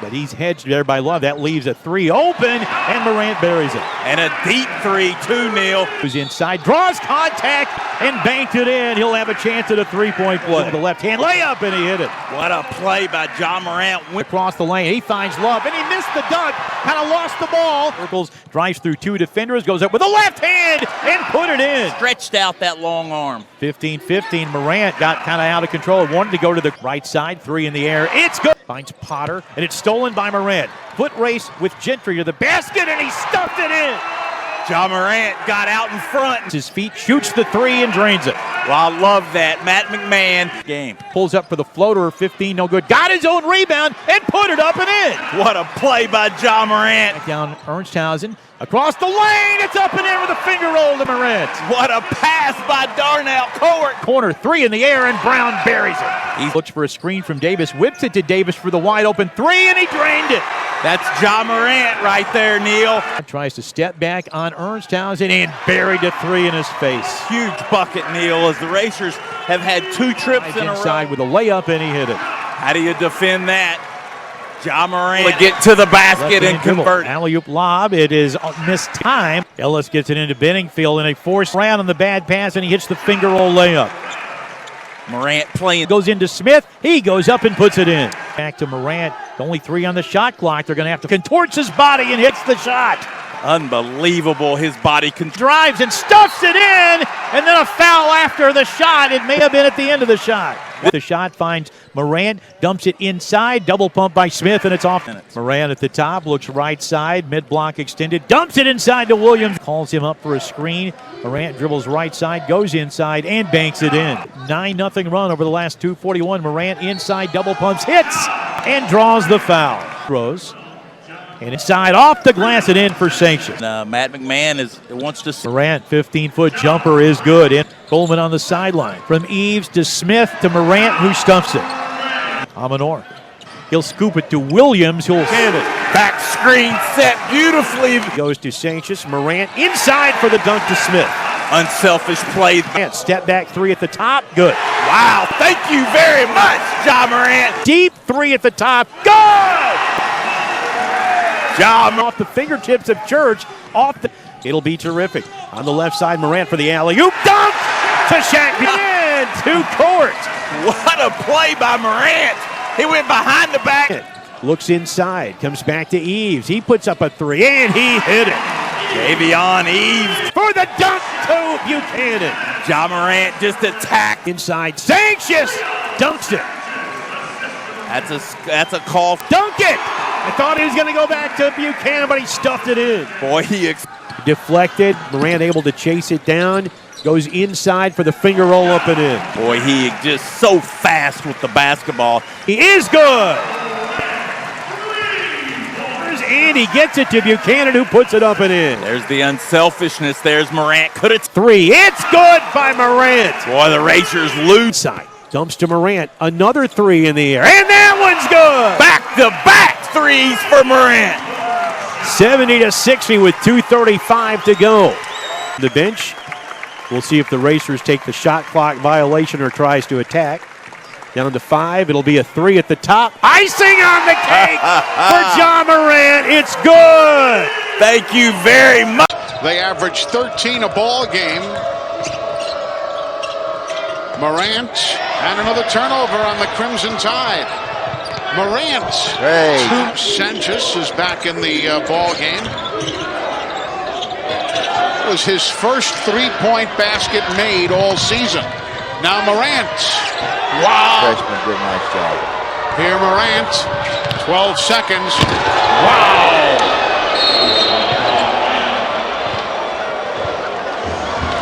But he's hedged there by Love. That leaves a three open, and Morant buries it. And a deep 3-2, Neil. Who's inside, draws contact, and banked it in. He'll have a chance at a three-point play. With the left-hand layup, and he hit it. What a play by Ja Morant. Across the lane, he finds Love, and he missed the dunk. Kind of lost the ball. Circles, drives through two defenders, goes up with the left hand, and put it in. Stretched out that long arm. 15-15, Morant got kind of out of control. Wanted to go to the right side, three in the air. It's good. Finds Potter, and it's stolen by Morant. Foot race with Gentry to the basket, and he stuffed it in. Ja Morant got out in front. His feet, shoots the three, and drains it. Well, I love that. Matt McMahon. Game. Pulls up for the floater, 15, no good. Got his own rebound, and put it up and in. What a play by Ja Morant. Back down Ernsthausen. Across the lane, it's up and in with a finger roll to Morant. What a pass by Darnell Court. Corner, three in the air, and Brown buries it. He looks for a screen from Davis, whips it to Davis for the wide open three, and he drained it. That's Ja Morant right there, Neil. Tries to step back on Ernsthausen and buried a three in his face. Huge bucket, Neil, as the Racers have had two trips in a row. Inside with a layup, and he hit it. How do you defend that? Ja Morant to get to the basket and convert. Alley-oop lob. It is missed time. Ellis gets it into Benningfield, and a forced round on the bad pass, and he hits the finger roll layup. Morant playing. Goes into Smith. He goes up and puts it in. Back to Morant. Only three on the shot clock. They're going to have to contorts his body and hits the shot. Unbelievable. His body drives and stuffs it in, and then a foul after the shot. It may have been at the end of the shot. The shot finds Morant, dumps it inside, double pump by Smith, and it's off. Morant at the top, looks right side, mid-block extended, dumps it inside to Williams. Calls him up for a screen. Morant dribbles right side, goes inside, and banks it in. 9-0 run over the last 2:41. Morant inside, double pumps, hits, and draws the foul. Throws. And inside, off the glass and in for sanctions. Matt McMahon wants to. Morant, 15-foot jumper is good. And Coleman on the sideline. From Eves to Smith to Morant, who stuffs it. Amanor. He'll scoop it to Williams, who'll hand it. Back screen set beautifully. Goes to Sanchez. Morant inside for the dunk to Smith. Unselfish play. Step back three at the top. Good. Wow, thank you very much, Ja Morant. Deep three at the top. Good! Ja off the fingertips of Church. It'll be terrific. On the left side, Morant for the alley-oop. Dunk to Shaq. In to Court. What a play by Morant. He went behind the back. Looks inside. Comes back to Eves. He puts up a three, and he hit it. Javion Eves for the dunk to Buchanan. Ja Morant just attacked. Inside. Sanchez dunks it. That's a call. Dunk it! I thought he was going to go back to Buchanan, but he stuffed it in. Boy, he deflected. Morant able to chase it down. Goes inside for the finger roll up and in. Boy, he just so fast with the basketball. He is good. And he gets it to Buchanan, who puts it up and in. There's the unselfishness. There's Morant. Could it? Three. It's good by Morant. Boy, the Racers lose. Side. Dumps to Morant. Another three in the air. And that one's good. Back-to-back threes for Morant. 70-60 with 2:35 to go. The bench. We'll see if the Racers take the shot clock violation or tries to attack. Down to 5. It'll be a three at the top. Icing on the cake for Ja Morant. It's good. Thank you very much. They average 13 a ball game. Morant, and another turnover on the Crimson Tide. Morant, Sanchez is back in the ball game. It was his first three-point basket made all season. Now Morant. Wow. Freshman did a nice job. Here Morant, 12 seconds. Wow.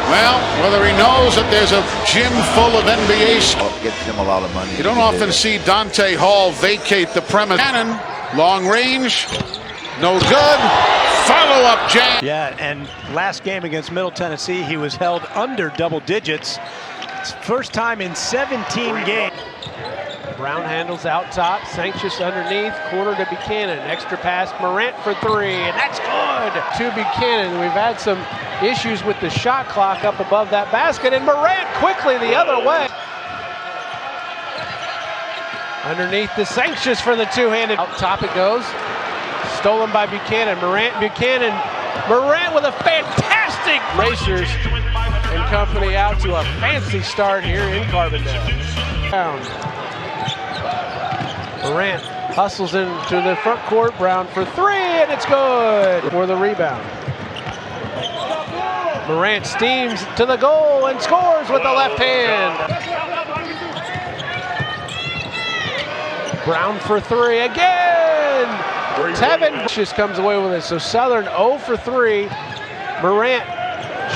Well, whether he knows that there's a gym full of NBA stars. Gets him a lot of money. You don't often see Dante Hall vacate the premise. Cannon, long range, no good. Follow-up jam. Yeah, and last game against Middle Tennessee, he was held under double digits. It's first time in 17 games. Brown handles out top, Sanchez underneath, corner to Buchanan, extra pass, Morant for three, and that's good to Buchanan. We've had some issues with the shot clock up above that basket, and Morant quickly the other way. Underneath the Sanchez for the two-handed. Out top it goes. Stolen by Buchanan. Morant with a fantastic Racers and company out to a fancy start here in Carbondale. Morant hustles into the front court. Brown for three, and it's good for the rebound. Morant steams to the goal and scores with the left hand. Brown for three again. Tevin just comes away with it. So Southern 0 for 3. Morant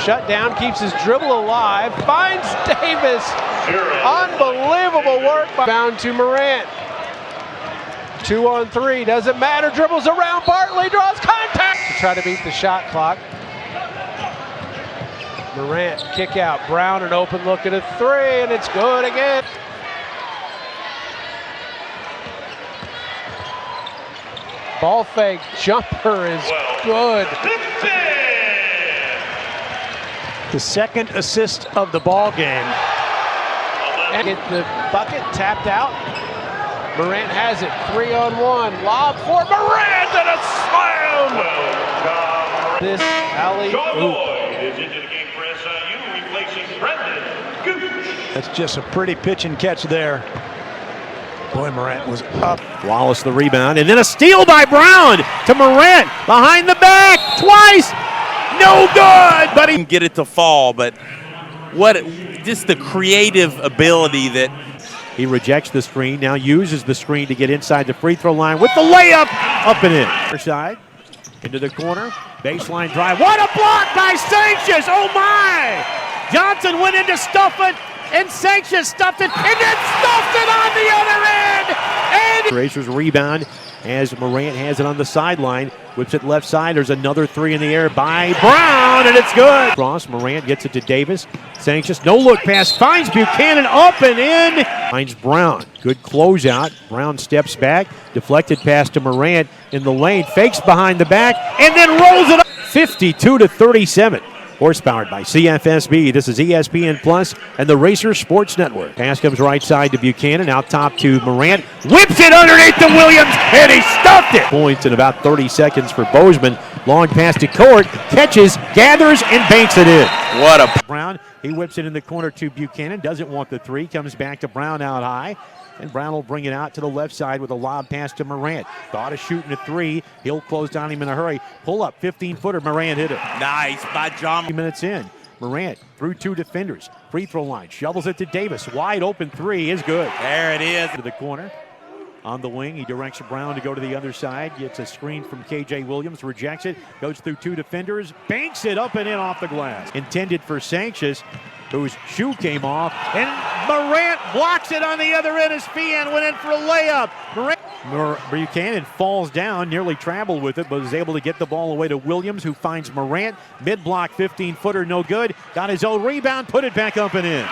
shut down, keeps his dribble alive, finds Davis. Unbelievable work. Bound to Morant. 2 on 3, doesn't matter. Dribbles around Bartley, draws contact to try to beat the shot clock. Morant kick out. Brown an open look at a 3, and it's good again. Ball fake jumper is good. The second assist of the ball game. And get the bucket tapped out. Morant has it. 3 on 1. Lob for Morant and a slam. This alley-oop. That's just a pretty pitch and catch there. Boy, Morant was up. Wallace the rebound, and then a steal by Brown to Morant behind the back twice. No good, but he can get it to fall, but just the creative ability that he rejects the screen, now uses the screen to get inside the free throw line with the layup up and in. Other side, into the corner, baseline drive. What a block by Sanchez, oh my! Johnson went in to stuff it, and Sanchez stuffed it, and then stuffed it on the other end! And Racers rebound as Morant has it on the sideline, whips it left side. There's another 3 in the air by Brown, and it's good. Cross, Morant gets it to Davis. Sanchez, no look pass, finds Buchanan up and in. Finds Brown, good closeout. Brown steps back, deflected pass to Morant in the lane, fakes behind the back, and then rolls it up. 52-37. Horsepowered by CFSB. This is ESPN Plus and the Racers Sports Network. Pass comes right side to Buchanan, out top to Morant. Whips it underneath to Williams, and he stuffed it. Points in about 30 seconds for Bozeman. Long pass to Court, catches, gathers, and banks it in. What a Brown, he whips it in the corner to Buchanan. Doesn't want the 3, comes back to Brown out high. And Brown will bring it out to the left side with a lob pass to Morant. Thought of shooting a 3. He'll close down him in a hurry. Pull up, 15-footer. Morant hit it. Nice by John. 3 minutes in. Morant through 2 defenders. Free throw line. Shovels it to Davis. Wide open 3 is good. There it is. To the corner. On the wing, he directs Brown to go to the other side. Gets a screen from KJ Williams. Rejects it. Goes through 2 defenders. Banks it up and in off the glass. Intended for Sanchez, whose shoe came off, and Morant blocks it on the other end as Fian went in for a layup. Buchanan falls down, nearly traveled with it, but was able to get the ball away to Williams, who finds Morant. Mid-block, 15-footer, no good. Got his own rebound, put it back up and in.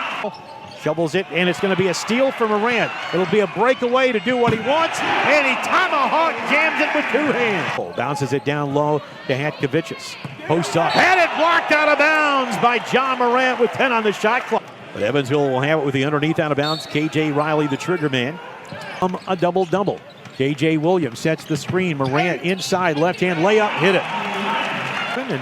Shovels it, and it's going to be a steal for Morant. It'll be a breakaway to do what he wants, and he tomahawk jams it with 2 hands. Bounces it down low to Hatkovicius. Posts up, had it blocked out of bounds by John Morant with 10 on the shot clock. But Evansville will have it with the underneath out of bounds. KJ Riley, the trigger man. A double-double. KJ Williams sets the screen. Morant inside, left-hand layup, hit it. And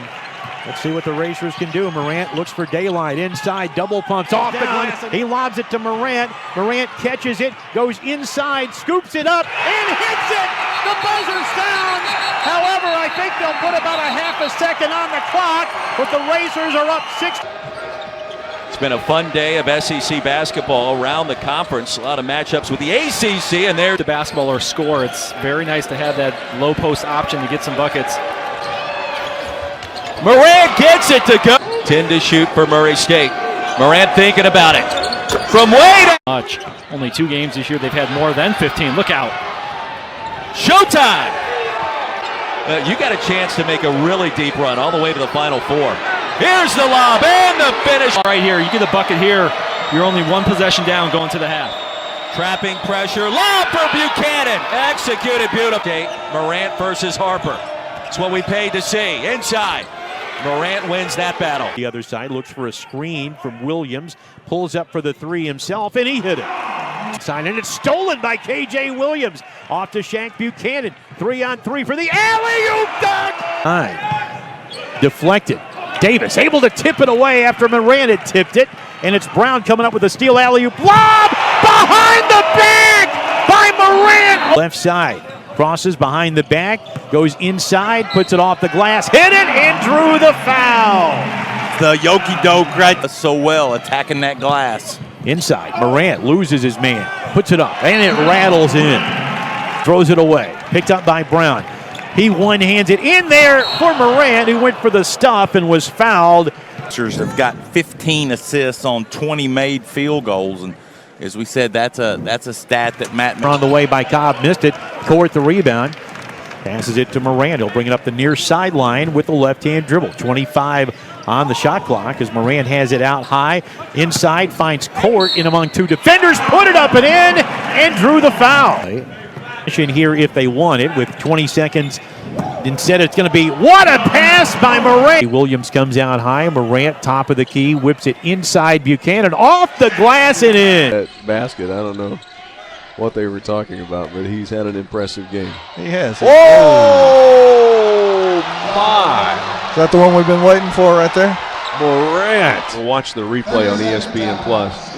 let's see what the Racers can do. Morant looks for daylight inside, double pumps off the glass. He lobs it to Morant. Morant catches it, goes inside, scoops it up, and hits it. The buzzer sounds. However, I think they'll put about a half a second on the clock, but the Racers are up 6. It's been a fun day of SEC basketball around the conference. A lot of matchups with the ACC, and there the basketball or score. It's very nice to have that low post option to get some buckets. Morant gets it to go. 10 to shoot for Murray State. Morant thinking about it. From way down. Much. Only 2 games this year they've had more than 15. Look out. Showtime. You got a chance to make a really deep run all the way to the Final Four. Here's the lob and the finish. Right here, you get the bucket here. You're only 1 possession down going to the half. Trapping pressure. Lob for Buchanan. Executed beautifully. Morant versus Harper. It's what we paid to see. Inside. Morant wins that battle. The other side looks for a screen from Williams, pulls up for the 3 himself, and he hit it. And it's stolen by KJ Williams. Off to Shank Buchanan. 3-on-3 for the alley-oop dunk. Deflected. Davis able to tip it away after Morant had tipped it. And it's Brown coming up with a steal alley-oop. Lob behind the back by Morant. Left side. Crosses behind the back. Goes inside. Puts it off the glass. Hit it and drew the foul. The Yoki-Doke right so well attacking that glass. Inside, Morant loses his man, puts it up, and it rattles in. Throws it away, picked up by Brown. He one-hands it in there for Morant, who went for the stuff and was fouled. Have got 15 assists on 20 made field goals, and as we said, that's a stat that Matt on the way by Cobb, missed it. Court the rebound, passes it to Morant. He'll bring it up the near sideline with the left-hand dribble. 25 on the shot clock as Morant has it out high. Inside, finds Court in among two defenders, put it up and in, and drew the foul. Here if they want it with 20 seconds. Instead, it's going to be, what a pass by Morant. Williams comes out high. Morant, top of the key, whips it inside Buchanan, off the glass and in. That basket, I don't know what they were talking about, but he's had an impressive game. He has. Oh, my. Is that the one we've been waiting for right there? Morant. We'll watch the replay on ESPN+.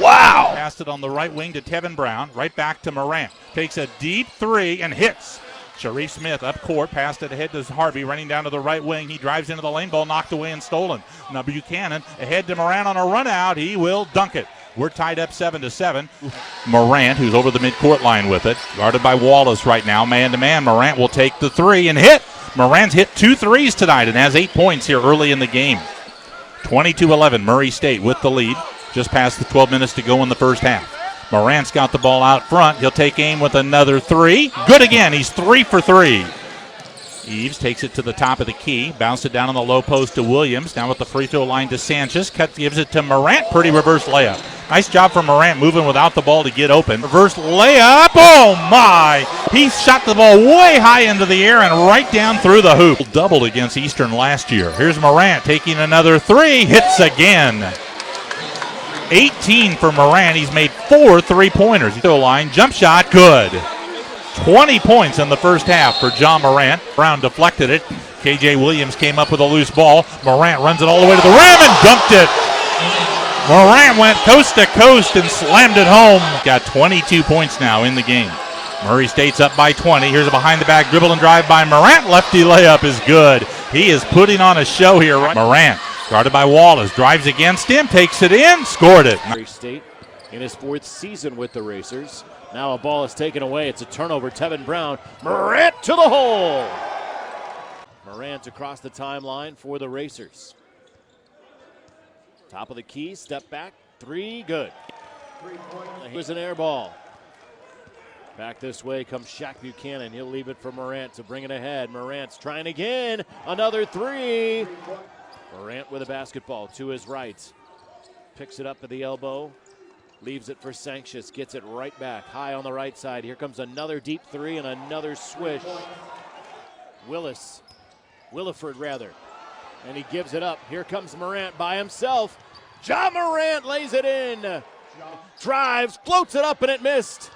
Wow. Passed it on the right wing to Tevin Brown, right back to Morant. Takes a deep three and hits. Sharif Smith up court, passed it ahead to Harvey, running down to the right wing. He drives into the lane, ball knocked away and stolen. Now Buchanan ahead to Morant on a run out. He will dunk it. We're tied up 7-7. Morant, who's over the midcourt line with it, guarded by Wallace right now, man-to-man. Morant will take the three and hit. Morant's hit 2 threes tonight and has 8 points here early in the game. 22-11, Murray State with the lead. Just past the 12 minutes to go in the first half. Morant's got the ball out front. He'll take aim with another three. Good again. He's 3 for 3. Eves takes it to the top of the key. Bounced it down on the low post to Williams. Down with the free throw line to Sanchez. Gives it to Morant. Pretty reverse layup. Nice job from Morant moving without the ball to get open. Reverse layup. Oh, my. He shot the ball way high into the air and right down through the hoop. Doubled against Eastern last year. Here's Morant taking another three. Hits again. 18 for Morant. He's made 4 3-pointers. Line, jump shot, good. 20 points in the first half for John Morant. Brown deflected it. KJ Williams came up with a loose ball. Morant runs it all the way to the rim and dunked it. Morant went coast to coast and slammed it home. Got 22 points now in the game. Murray State's up by 20. Here's a behind-the-back dribble and drive by Morant. Lefty layup is good. He is putting on a show here. Morant, guarded by Wallace, drives against him, takes it in, scored it. Murray State in his 4th season with the Racers. Now a ball is taken away. It's a turnover. Tevin Brown. Morant to the hole. Morant across the timeline for the Racers. Top of the key, step back, 3, good. Here's an air ball. Back this way comes Shaq Buchanan. He'll leave it for Morant to bring it ahead. Morant's trying again. Another 3. Morant with a basketball to his right. Picks it up at the elbow. Leaves it for Sanchez. Gets it right back. High on the right side. Here comes another deep 3 and another swish. Williford rather. And he gives it up. Here comes Morant by himself. Ja Morant lays it in. Drives, floats it up, and it missed.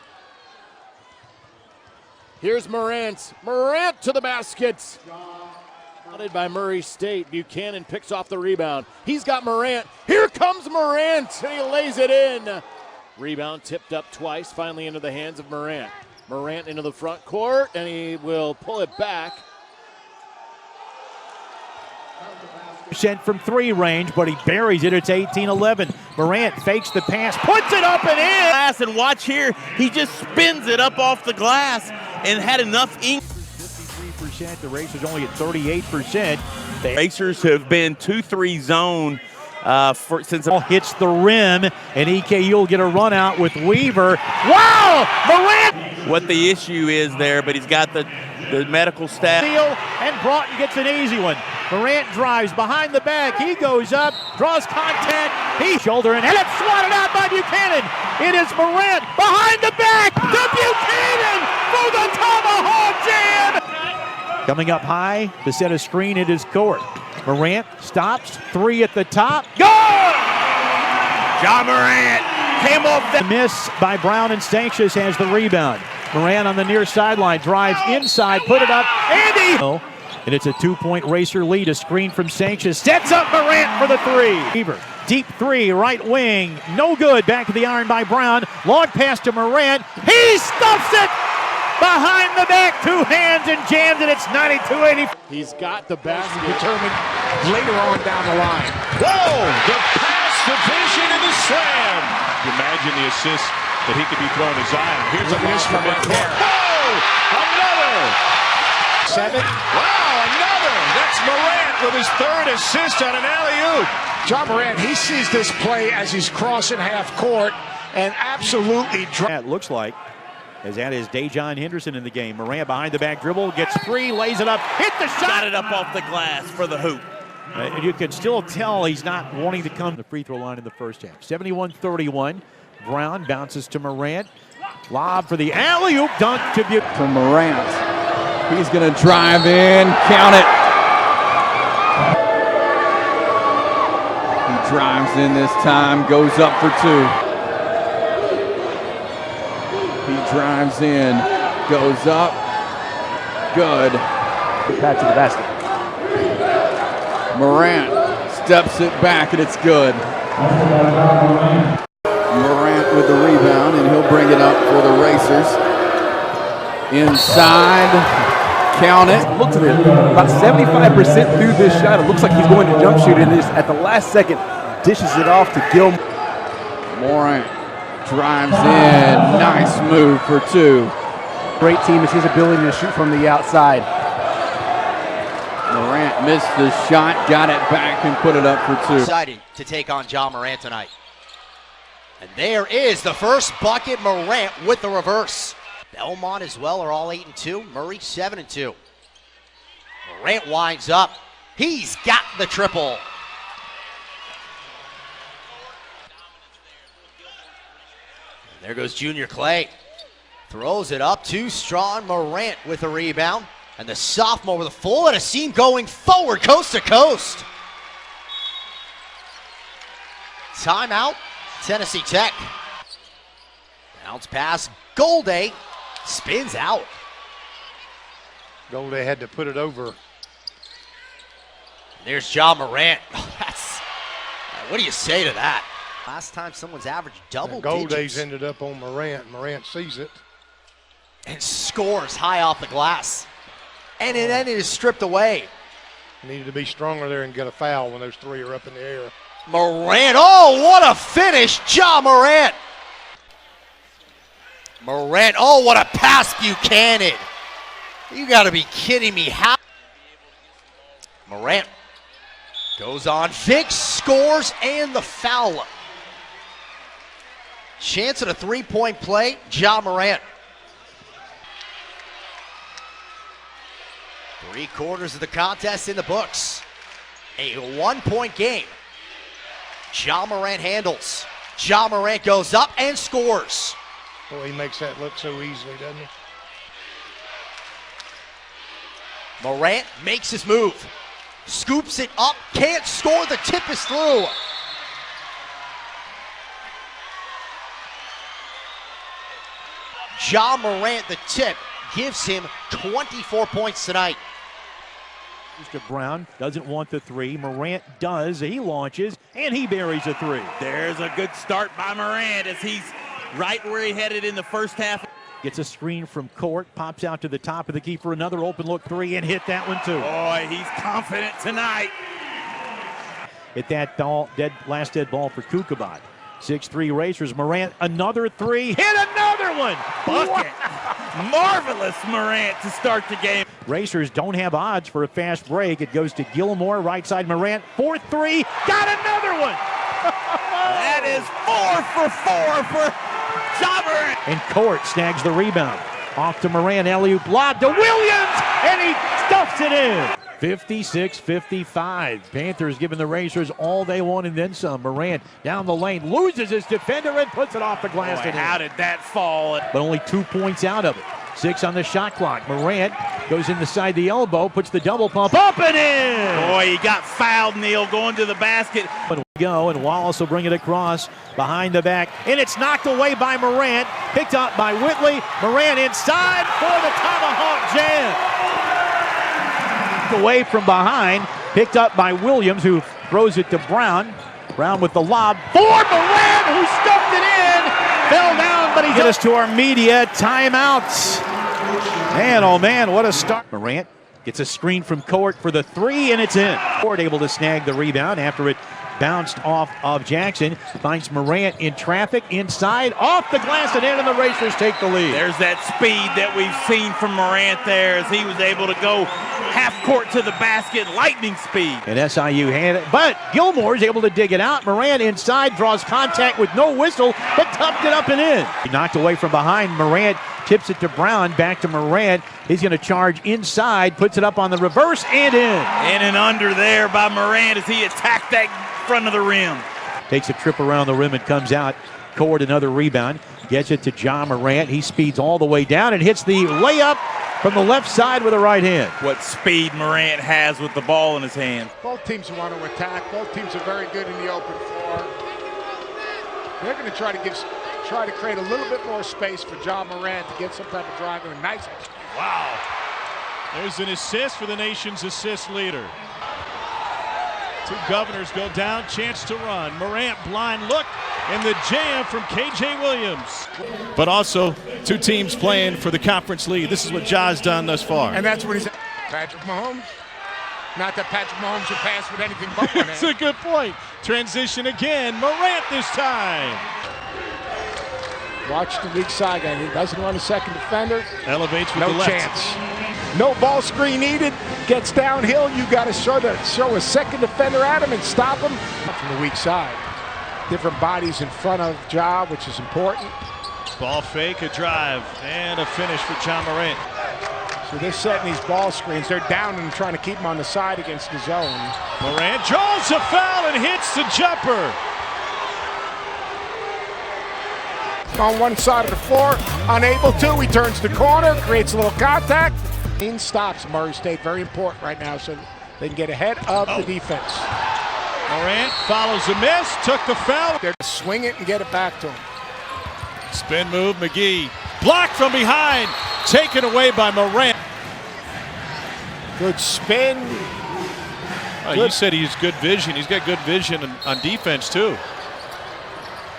Here's Morant. Morant to the basket. Spotted by Murray State. Buchanan picks off the rebound. He's got Morant. Here comes Morant, and he lays it in. Rebound tipped up twice, finally into the hands of Morant. Morant into the front court, and he will pull it back. Percent from 3 range, but he buries it. It's 18-11. Morant fakes the pass, puts it up and in. And watch here, he just spins it up off the glass and had enough ink. 53%. The Racers only at 38%. The Racers have been 2-3 zone since ball hits the rim, and EKU will get a run out with Weaver. Wow! Morant! What the issue is there, but he's got the medical staff. And Broughton gets an easy one. Morant drives behind the back. He goes up, draws contact. He shoulder and it's swatted out by Buchanan. It is Morant behind the back to Buchanan for the tomahawk jam. Coming up high to set a screen at his court. Morant stops, 3 at the top. Good! Ja Morant came off that miss by Brown, and Sanchez has the rebound. Morant on the near sideline, drives inside, put it up, and it's a 2-point Racer lead. A screen from Sanchez sets up Morant for the three. Deep three, right wing, no good. Back to the iron by Brown. Long pass to Morant. He stuffs it behind the back, two hands, and jams it. It's 92-80. He's got the basket. Determined later on down the line. Whoa! The pass, the vision, and the slam. Imagine the assist that he could be throwing to Zion. Here's a miss from midcourt. Oh! Another! 7. Wow, another! That's Morant with his third assist on an alley-oop. Ja Morant, he sees this play as he's crossing half court and absolutely It looks like, as that is Dejon Henderson in the game. Morant behind the back dribble, gets free, lays it up, hit the shot. Got it up off the glass for the hoop. You can still tell he's not wanting to come to the free throw line in the first half. 71-31. Brown bounces to Morant. Lob for the alley-oop dunk to Morant. He's going to drive in, count it. He drives in this time, goes up for two. He drives in, goes up, good. Back to the basket. Morant steps it back, and it's good. Morant with the rebound, and he'll bring it up for the Racers. Inside, count it. Look at it, about 75% through this shot. It looks like he's going to jump shoot, and this at the last second dishes it off to Gilmore. Morant drives in, nice move for two. Great team is his ability to shoot from the outside. Morant missed the shot, got it back, and put it up for two. Excited to take on Ja Morant tonight. And there is the first bucket. Morant with the reverse. Belmont as well are all 8-2. Murray 7-2. Morant winds up. He's got the triple. And there goes Junior Clay. Throws it up to Strawn. Morant with a rebound. And the sophomore with a full and a seam going forward, coast to coast. Timeout, Tennessee Tech. Bounce pass, Golday spins out. Golday had to put it over. There's Ja Morant. What do you say to that? Last time someone's averaged double digits. Golday's ended up on Morant. Morant sees it. And scores high off the glass. And then it is stripped away. Needed to be stronger there and get a foul when those three are up in the air. Morant, oh, what a finish, Ja Morant. Morant, oh, what a pass, Buchanan. You gotta be kidding me. How? Morant goes on, Vic scores, and the foul. Chance at a three-point play, Ja Morant. 3 quarters of the contest in the books. A 1-point game. Ja Morant handles. Ja Morant goes up and scores. Boy, he makes that look so easily, doesn't he? Morant makes his move. Scoops it up, can't score, the tip is through. Ja Morant, the tip, gives him 24 points tonight. Mr. Brown doesn't want the three. Morant does. He launches, and he buries a three. There's a good start by Morant as he's right where he headed in the first half. Gets a screen from court, pops out to the top of the key for another open look three, and hit that one too. Boy, he's confident tonight. Hit that last dead ball for Kukobat. 6-3 Racers. Morant, another three. Hit another one. Bucket. Marvelous Morant to start the game. Racers don't have odds for a fast break. It goes to Gilmore, right side Morant. 4-3. Got another one. That is 4 for 4 for Ja Morant. And Court snags the rebound. Off to Morant, alley-oop lob to Williams, and he stuffs it in. 56-55. Panthers giving the Racers all they want and then some. Morant down the lane, loses his defender and puts it off the glass. Boy, how did that fall? But only 2 points out of it. 6 on the shot clock. Morant goes inside the elbow, puts the double pump up and in. Boy, he got fouled, Neil, going to the basket. Go, and Wallace will bring it across behind the back, and it's knocked away by Morant, picked up by Whitley. Morant inside for the tomahawk jam. Away from behind, picked up by Williams, who throws it to Brown. Brown with the lob for Morant, who stuffed it in. Fell down, but he get us to our media timeouts. Man, oh man, what a start. Morant gets a screen from Court for the 3, and it's in. Court able to snag the rebound after it bounced off of Jackson. Finds Morant in traffic, inside, off the glass and in, and the Racers take the lead. There's that speed that we've seen from Morant there as he was able to go half court to the basket, lightning speed. And SIU had it, but Gilmore's able to dig it out. Morant inside, draws contact with no whistle, but tucked it up and in. He knocked away from behind. Morant tips it to Brown, back to Morant. He's going to charge inside, puts it up on the reverse and in. In and under there by Morant as he attacked that front of the rim. Takes a trip around the rim and comes out. Court another rebound. Gets it to John Morant. He speeds all the way down and hits the layup from the left side with a right hand. What speed Morant has with the ball in his hand. Both teams want to attack. Both teams are very good in the open floor. They're going to try to create a little bit more space for John Morant to get some type of drive. And nice. Wow. There's an assist for the nation's assist leader. 2 Governors go down, chance to run. Morant, blind look, and the jam from KJ Williams. But also 2 teams playing for the conference lead. This is what Ja's done thus far. And that's what he's Patrick Mahomes. Not that Patrick Mahomes will pass with anything but one hand. That's a good point. Transition again. Morant this time. Watch the weak side guy. He doesn't run a second defender. Elevates with the No left. chance. No ball screen needed. Gets downhill. You got to show a second defender at him and stop him from the weak side. Different bodies in front of Ja, which is important. Ball fake, a drive, and a finish for John Morant. So they're setting these ball screens. They're down and trying to keep him on the side against the zone. Morant draws a foul and hits the jumper. On one side of the floor, unable to. He turns the corner, creates a little contact. Stops Murray State, very important right now, so they can get ahead of the defense. Morant follows the miss, took the foul. They're swing it and get it back to him. Spin move, McGee. Blocked from behind, taken away by Morant. Good spin. You said he's good vision. He's got good vision on defense, too.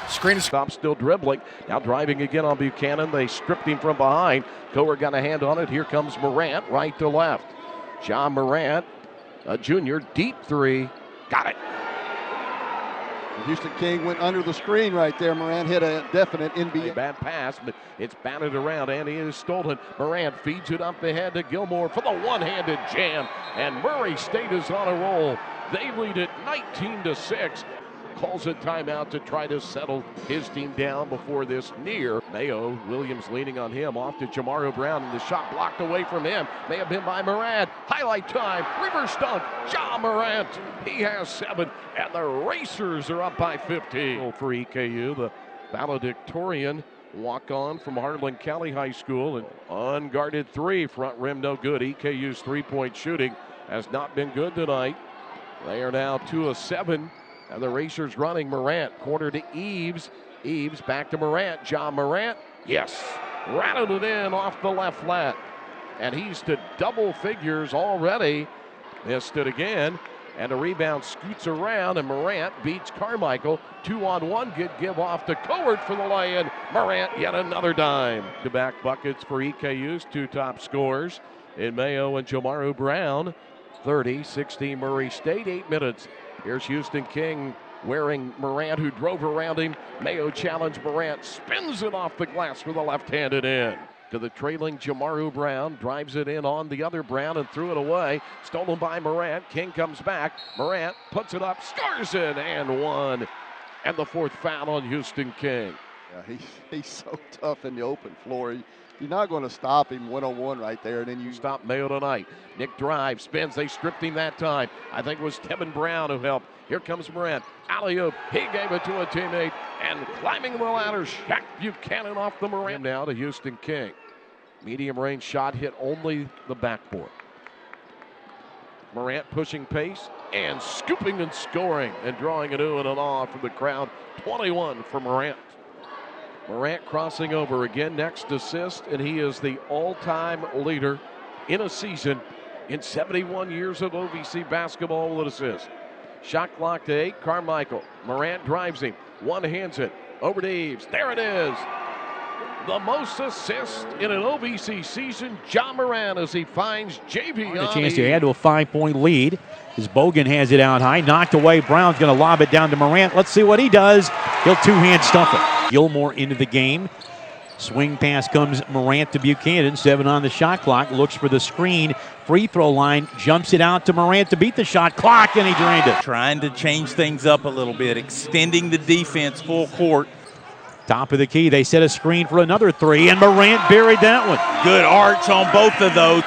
Screen stop, still dribbling. Now driving again on Buchanan. They stripped him from behind. Coer got a hand on it. Here comes Morant, right to left. John Morant, a junior, deep 3. Got it. Houston King went under the screen right there. Morant hit a definite NBA. Bad pass, but it's batted around and it is stolen. Morant feeds it up the head to Gilmore for the one-handed jam. And Murray State is on a roll. They lead it 19-6. Calls a timeout to try to settle his team down before this near. Mayo, Williams leaning on him, off to Jamaro Brown, and the shot blocked away from him. May have been by Morant. Highlight time, reverse dunk, Ja Morant. He has 7, and the Racers are up by 15. For EKU, the valedictorian walk-on from Harlan County High School. An unguarded 3, front rim no good. EKU's three-point shooting has not been good tonight. They are now 2 of 7. And the Racers running. Morant, corner to Eves. Eves back to Morant. John Morant, yes, rattled it in off the left flat. And he's to double figures already. Missed it again. And a rebound scoots around, and Morant beats Carmichael. 2-on-1, good give off to Coert for the lay-in. Morant, yet another dime. Back-to-back buckets for EKU's 2 top scorers in Mayo and Jamaro Brown. 30-16 Murray State, 8 minutes. Here's Houston King wearing Morant, who drove around him. Mayo challenged Morant, spins it off the glass for the left-handed in. To the trailing Jamaro Brown, drives it in on the other Brown and threw it away. Stolen by Morant. King comes back. Morant puts it up, scores it, and 1. And the 4th foul on Houston King. Yeah, he's so tough in the open floor. You're not going to stop him one-on-one right there, and then you stop Mayo tonight. Nick drives, spins. They stripped him that time. I think it was Tevin Brown who helped. Here comes Morant. Alley-oop. He gave it to a teammate. And climbing the ladder, Shaq Buchanan off the Morant. Now to Houston King. Medium range shot hit only the backboard. Morant pushing pace and scooping and scoring and drawing an ooh and an awe from the crowd. 21 for Morant. Morant crossing over again, next assist, and he is the all-time leader in a season in 71 years of OVC basketball with assists. Shot clock to 8, Carmichael. Morant drives him, one-hands it, over to Eves. There it is. The most assists in an OVC season, Ja Morant, as he finds JV. A chance to add to a 5-point lead as Bogan has it out high, knocked away. Brown's going to lob it down to Morant. Let's see what he does. He'll two-hand stuff it. Gilmore into the game. Swing pass comes Morant to Buchanan. 7 on the shot clock. Looks for the screen. Free throw line. Jumps it out to Morant to beat the shot clock, and he drained it. Trying to change things up a little bit, extending the defense full court. Top of the key. They set a screen for another 3, and Morant buried that one. Good arch on both of those.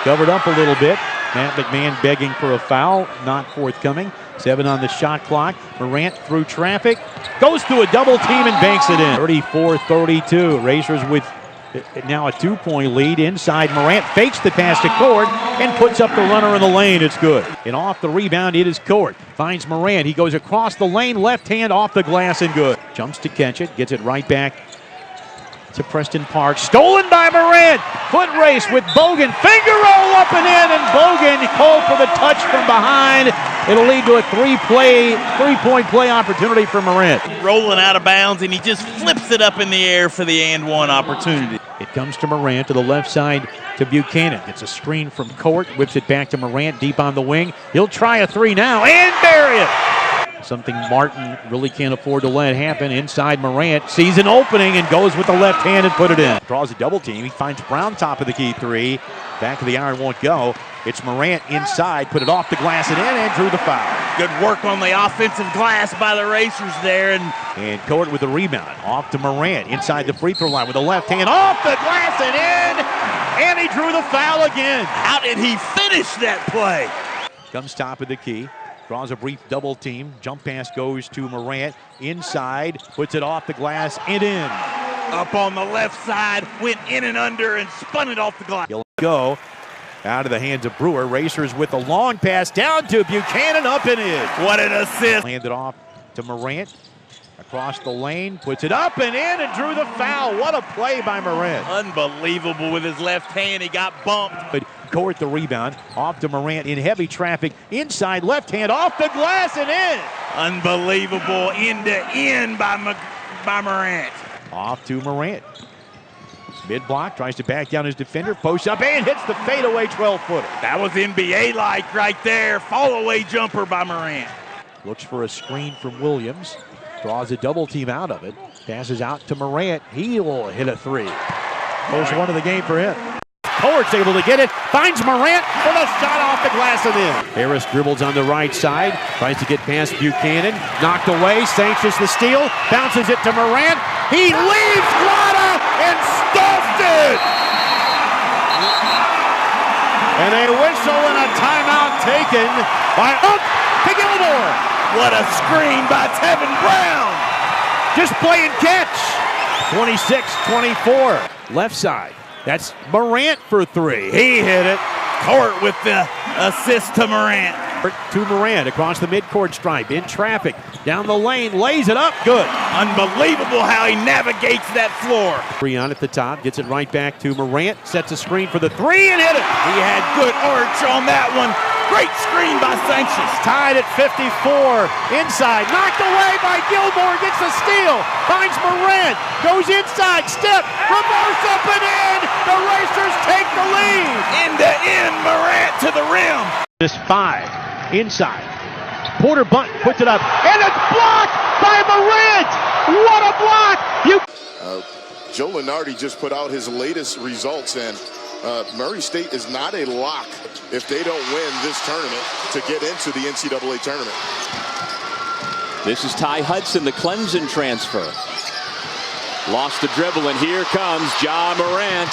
Covered up a little bit. Matt McMahon begging for a foul. Not forthcoming. 7 on the shot clock. Morant through traffic. Goes through a double team and banks it in. 34-32. Racers with now a 2-point lead. Inside, Morant fakes the pass to Cord and puts up the runner in the lane. It's good. And off the rebound, it is Cord. Finds Morant. He goes across the lane, left hand off the glass and good. Jumps to catch it. Gets it right back to Preston Park. Stolen by Morant. Foot race with Bogan. Finger roll up and in, and Bogan called for the touch from behind. It'll lead to a three-point play opportunity for Morant. Rolling out of bounds, and he just flips it up in the air for the and one opportunity. It comes to Morant to the left side to Buchanan. Gets a screen from Court. Whips it back to Morant deep on the wing. He'll try a 3 now and bury it. Something Martin really can't afford to let happen. Inside, Morant sees an opening and goes with the left hand and put it in. Draws a double team. He finds Brown top of the key 3. Back of the iron won't go. It's Morant inside, put it off the glass and in, and drew the foul. Good work on the offensive glass by the Racers there. And Court with the rebound. Off to Morant inside the free throw line with the left hand off the glass and in. And he drew the foul again. How did he finish that play? Comes top of the key. Draws a brief double team. Jump pass goes to Morant. Inside, puts it off the glass and in. Up on the left side, went in and under and spun it off the glass. He'll go out of the hands of Brewer. Racers with a long pass down to Buchanan, up and in. What an assist. Handed off to Morant. Across the lane, puts it up and in and drew the foul. What a play by Morant. Unbelievable with his left hand. He got bumped. But Court the rebound. Off to Morant in heavy traffic. Inside left hand off the glass and in. Unbelievable end to end by Morant. Off to Morant. Mid block, tries to back down his defender. Posts up and hits the fadeaway 12-footer. That was NBA-like right there. Fall-away jumper by Morant. Looks for a screen from Williams. Draws a double team out of it. Passes out to Morant. He will hit a 3. First one of the game for him. Court's able to get it. Finds Morant for the shot off the glass and in. Harris dribbles on the right side. Tries to get past Buchanan. Knocked away. Sanchez the steal. Bounces it to Morant. He leaves Guada and stuffed it. And a whistle and a timeout taken by up to Gilmore. What a screen by Tevin Brown. Just playing catch. 26-24. Left side. That's Morant for 3. He hit it. Court with the assist to Morant. To Morant across the midcourt stripe. In traffic. Down the lane. Lays it up. Good. Unbelievable how he navigates that floor. 3 on at the top. Gets it right back to Morant. Sets a screen for the 3 and hit it. He had good arch on that one. Great screen by Sanchez. Tied at 54. Inside. Knocked away by Gilmore. Gets a steal. Finds Morant. Goes inside. Step. Reverse up and in. The Racers take the lead. End to end. Morant to the rim. This 5. Inside. Porter Bunt puts it up. And it's blocked by Morant. What a block. Joe Lunardi just put out his latest results, and Murray State is not a lock if they don't win this tournament to get into the NCAA tournament. This is Ty Hudson, the Clemson transfer. Lost the dribble, and here comes Ja Morant.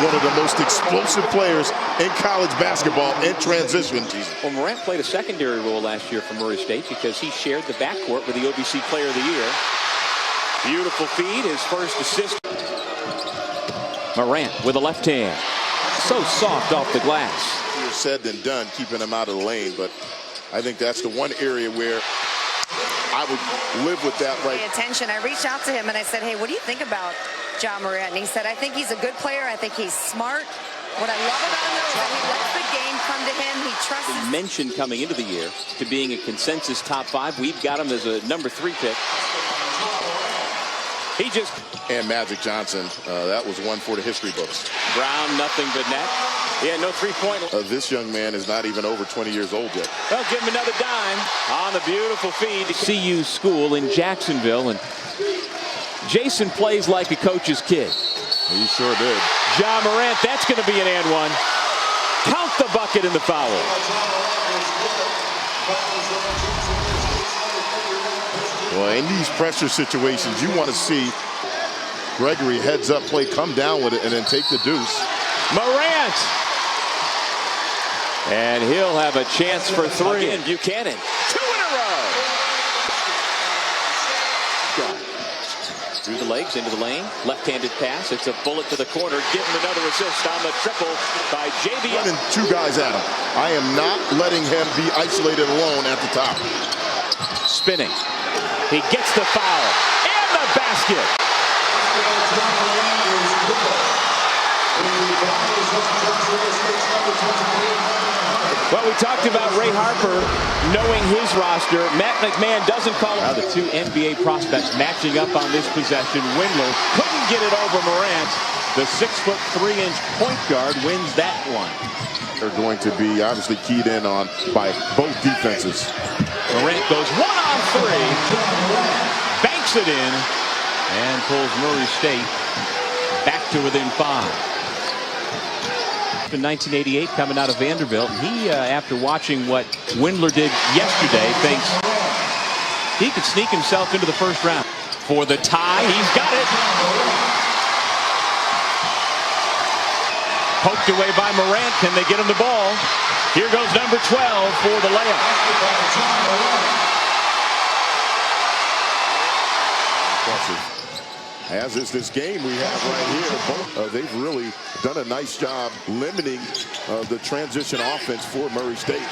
One of the most explosive players in college basketball in transition. Well, Morant played a secondary role last year for Murray State because he shared the backcourt with the OVC Player of the Year. Beautiful feed, his first assist. Morant with a left hand. So soft off the glass. Easier said than done, keeping him out of the lane, but I think that's the one area where I would live with that right. Pay attention. I reached out to him and I said, hey, what do you think about Ja Morant? And he said, I think he's a good player. I think he's smart. What I love about him, though, is that he lets the game come to him. He trusts his... Mentioned coming into the year to being a consensus top 5. We've got him as a number 3 pick. He just... And Magic Johnson, that was one for the history books. Brown, nothing but net. Yeah, no three-pointer. This young man is not even over 20 years old yet. Well, give him another dime on the beautiful feed. CU school in Jacksonville, and Jason plays like a coach's kid. He sure did. Ja Morant, that's going to be an and one. Count the bucket and the foul. Well, in these pressure situations, you want to see Gregory heads up play, come down with it, and then take the deuce. Morant. And he'll have a chance for 3. Again, Buchanan. 2 in a row. Through the legs, into the lane. Left-handed pass. It's a bullet to the corner. Give him another assist on the triple by JB. Running 2 guys at him. I am not letting him be isolated alone at the top. Spinning. He gets the foul. And the basket. Well, we talked about Ray Harper knowing his roster. Matt McMahon doesn't call him. The 2 NBA prospects matching up on this possession. Windler couldn't get it over Morant. The 6'3" point guard wins that one. They're going to be obviously keyed in on by both defenses. Morant goes 1 on 3, banks it in, and pulls Murray State back to within 5. In 1988, coming out of Vanderbilt, he, after watching what Windler did yesterday, thinks he could sneak himself into the first round. For the tie, he's got it. Poked away by Morant. Can they get him the ball? Here goes number 12 for the layup. As is this game we have right here. They've really done a nice job limiting the transition offense for Murray State.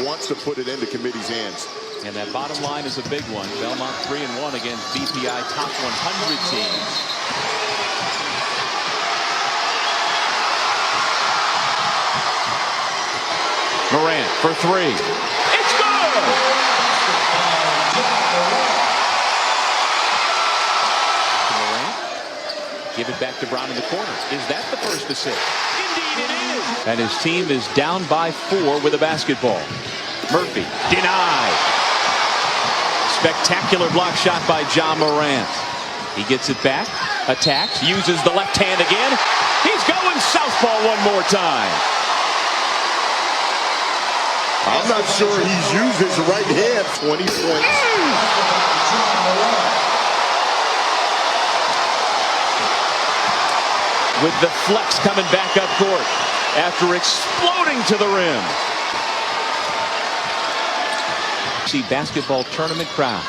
Wants to put it into committee's hands. And that bottom line is a big one. Belmont 3-1 against BPI top 100 teams. Morant for 3. It's good! Give it back to Brown in the corner. Is that the first assist? Indeed it is. And his team is down by 4 with a basketball. Murphy denied. Spectacular block shot by Ja Morant. He gets it back, attacks, uses the left hand again. He's going southpaw one more time. I'm not sure he's used his right hand 20 points. With the flex coming back up court after exploding to the rim. See basketball tournament crowd.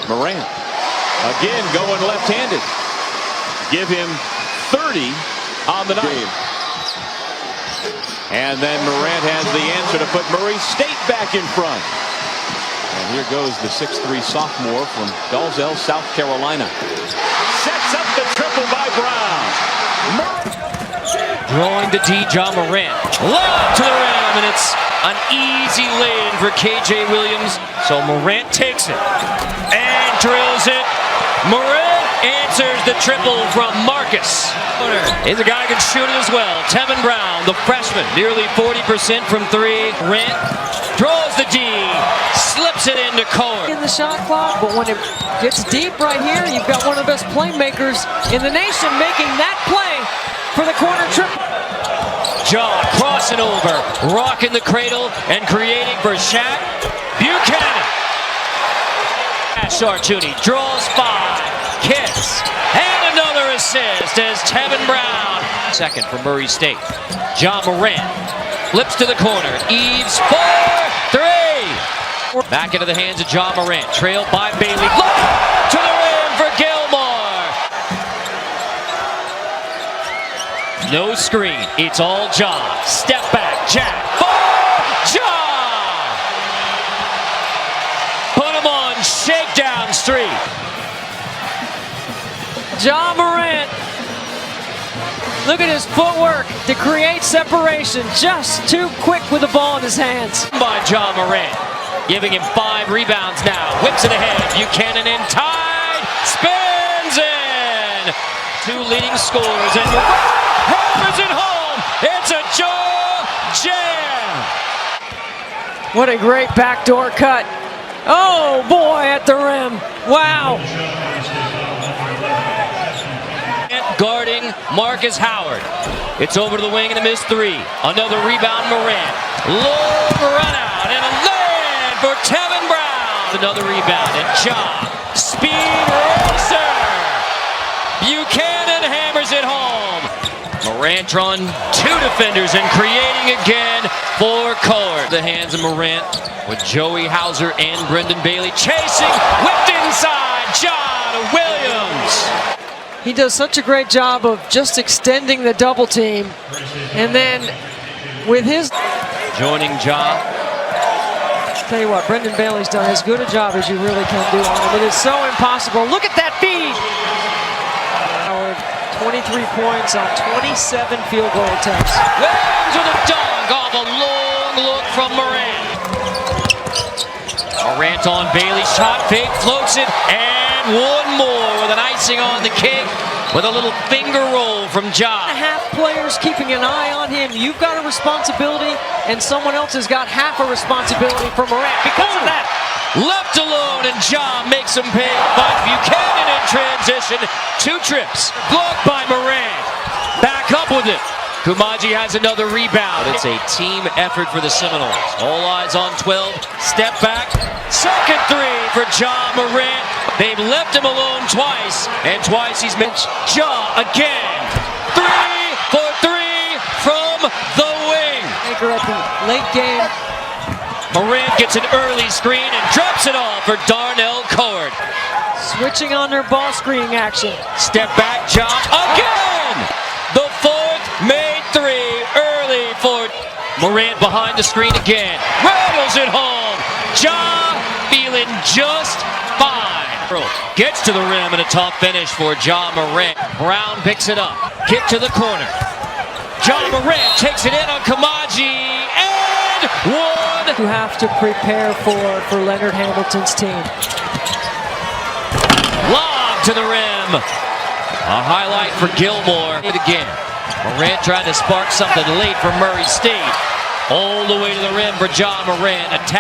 Morant again going left-handed. Give him 30 on the night. And then Morant has the answer to put Murray State back in front. And here goes the 6'3" sophomore from Dalzell, South Carolina. Sets up the triple by Brown. Drawing to Ja Morant. Lob to the rim, and it's an easy lay-in for KJ Williams. So Morant takes it and drills it. Morant answers the triple from Marcus. He's a guy who can shoot it as well. Tevin Brown, the freshman, nearly 40% from 3. Morant draws the D, slips it into Kohler. In the shot clock, but when it gets deep right here, you've got one of the best playmakers in the nation making that play for the corner triple. Ja crossing over, rocking the cradle, and creating for Shaq Buchanan. Sartuni draws 5, kicks, and another assist as Tevin Brown. Second for Murray State. Ja Morant flips to the corner, Eves for 3. Back into the hands of Ja Morant, trailed by Bailey. Lob to the rim for Gilmore. No screen, it's all Ja. Step back, Jack for Ja. Put him on shakedown street. Ja Morant. Look at his footwork to create separation. Just too quick with the ball in his hands. By Ja Morant, giving him 5 rebounds now. Whips it ahead. Buchanan in tied. Spins in. 2 leading scorers. And hammers it home. It's a jaw jam. What a great backdoor cut. Oh boy, at the rim. Wow. Guarding Marcus Howard. It's over to the wing and a missed 3. Another rebound, Morant. Long run out and a land for Tevin Brown. Another rebound and Ja. Speed racer. Buchanan hammers it home. Morant drawing 2 defenders and creating again for Cord. The hands of Morant with Joey Hauser and Brendan Bailey chasing. Whipped inside. Ja to Williams. He does such a great job of just extending the double team. And then with his... Joining Ja. Tell you what, Brendan Bailey's done as good a job as you really can do on him. It is so impossible. Look at that feed! Howard, 23 points on 27 field goal attempts. Williams with a dunk off a long look from Morant. Morant on Bailey, shot fake, floats it, and one more with an icing on the cake with a little finger roll from Ja. Half players keeping an eye on him. You've got a responsibility, and someone else has got half a responsibility for Morant. Because of that, left alone, and Ja makes him pay. But Buchanan in transition, 2 trips, blocked by Morant. Back up with it. Kumaji has another rebound. It's a team effort for the Seminoles. All eyes on 12. Step back. Second 3 for Ja Morant. They've left him alone twice, and twice he's missed. Ja again. 3 for 3 from the wing. Anchor at the late game. Morant gets an early screen and drops it off for Darnell Cord. Switching on their ball screening action. Step back, Ja again. The 4th made 3 early for Morant behind the screen again. Rattles it home. Ja feeling just fine. Gets to the rim and a tough finish for Ja Morant. Brown picks it up. Kick to the corner. Ja Morant takes it in on Kumaji and one. You have to prepare for Leonard Hamilton's team. Lob to the rim. A highlight for Gilmore. Again, Morant trying to spark something late for Murray State. All the way to the rim for Ja Morant. Attack.